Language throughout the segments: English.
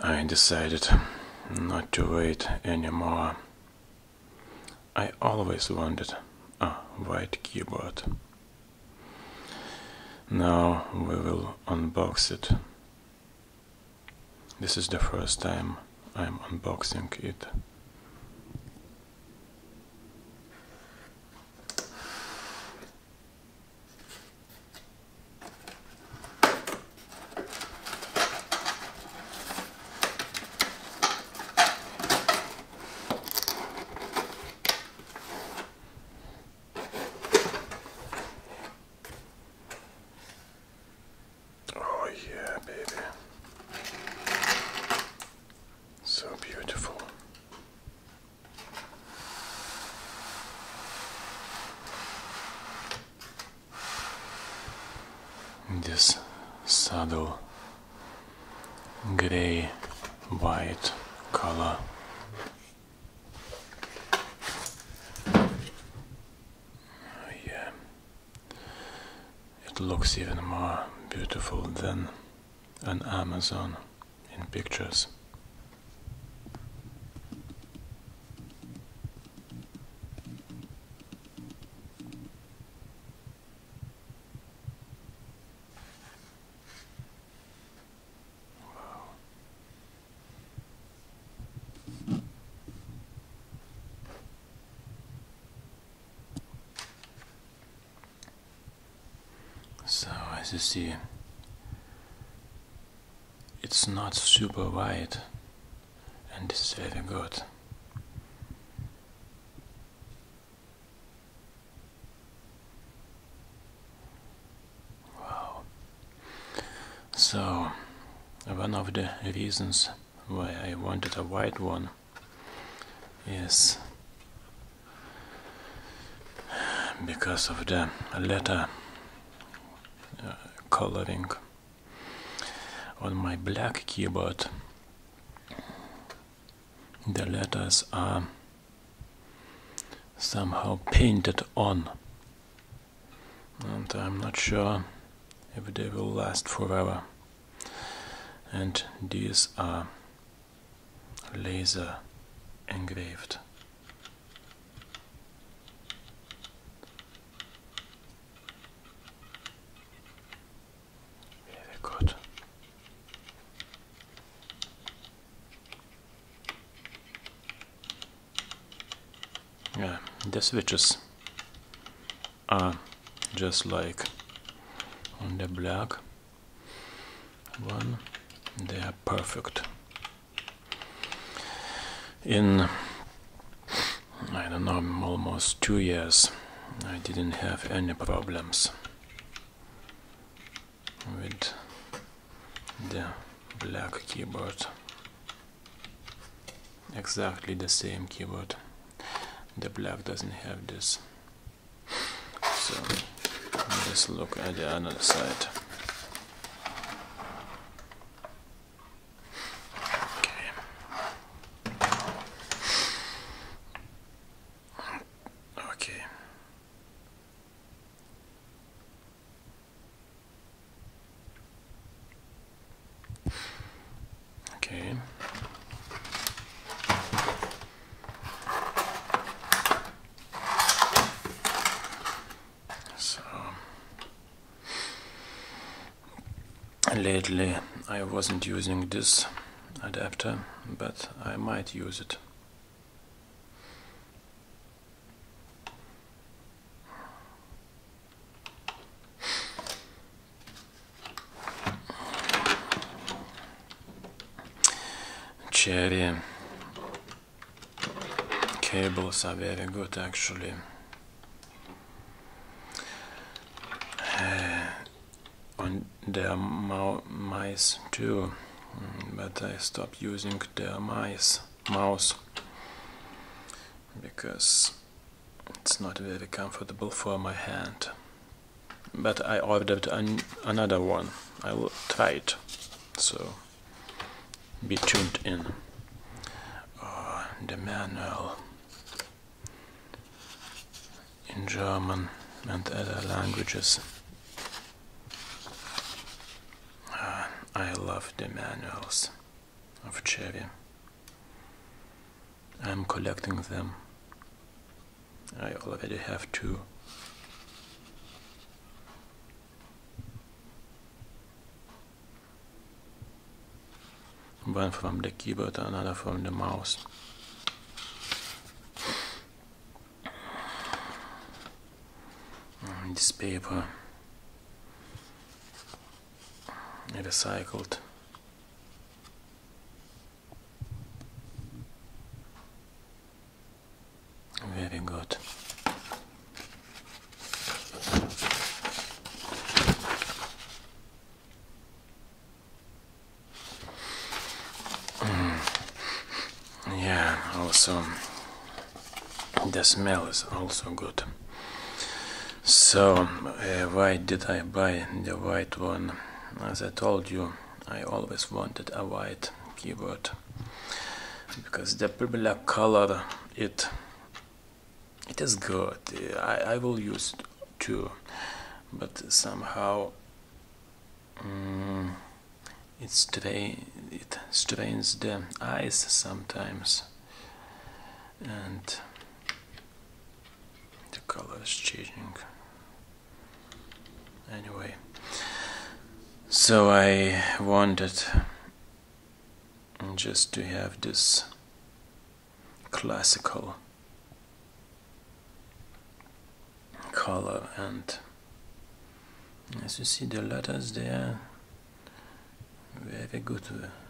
I decided not to wait anymore. I always wanted a white keyboard. Now we will unbox it. This is the first time I'm unboxing it. Oh yeah, baby. So beautiful. This subtle gray white color. Oh yeah. It looks even more beautiful than an Amazon in pictures. So as you see, it's not super wide, and this is very good. Wow. So one of the reasons why I wanted a white one is because of the letter coloring. On my black keyboard, the letters are somehow painted on, and I'm not sure if they will last forever. And these are laser engraved. Very good. Yeah, the switches are just like on the black one. They are perfect. In, I don't know, almost 2 years, I didn't have any problems with the black keyboard. Exactly the same keyboard. The black doesn't have this. So let's look at the other side. Okay. Okay. Okay. Lately I wasn't using this adapter, but I might use it. Cherry cables are very good actually. On their mice too, but I stopped using their mouse because it's not very comfortable for my hand. But I ordered another one. I will try it, so be tuned in. Oh, the manual in German and other languages. I love the manuals. of cherry. I'm collecting them. I already have 2. One from the keyboard, another from the mouse. This paper recycled. Very good. Yeah, also the smell is also good. So why did I buy the white one? As I told you, I always wanted a white keyboard because the black color, it is good. I will use it too, but somehow it strains the eyes sometimes, and the color is changing. Anyway, so I wanted just to have this classical color, and as you see, the letters there, very good,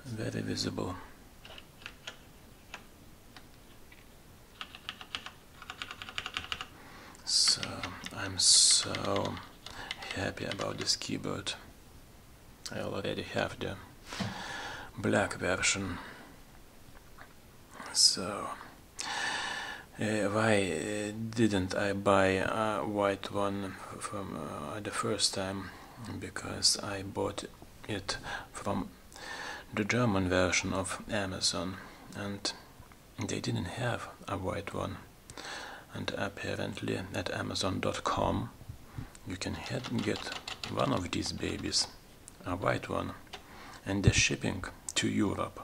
very visible. So I'm so happy about this keyboard. I already have the black version. So why didn't I buy a white one from the first time? Because I bought it from the German version of Amazon, and they didn't have a white one. And apparently at Amazon.com you can get one of these babies, a white one, and the shipping to Europe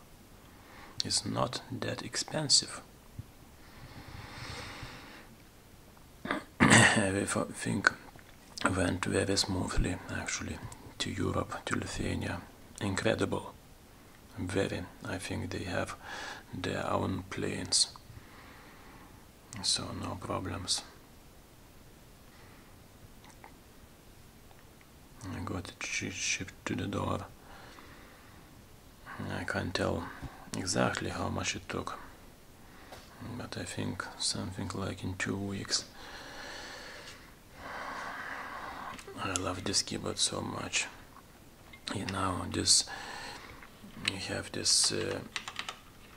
is not that expensive. Everything went very smoothly, actually, to Europe, to Lithuania. Incredible. Very. I think they have their own planes, so no problems. I got it shipped to the door. I can't tell exactly how much it took, but I think something like in 2 weeks. I love this keyboard so much. Now you have this,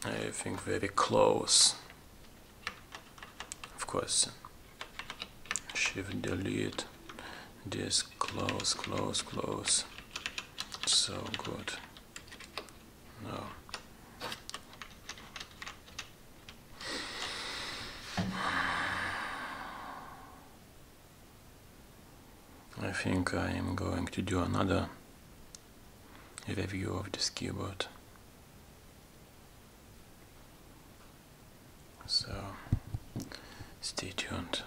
I think, very close. Of course, Shift Delete. This close. So good. No. I think I am going to do another review of this keyboard. So stay tuned.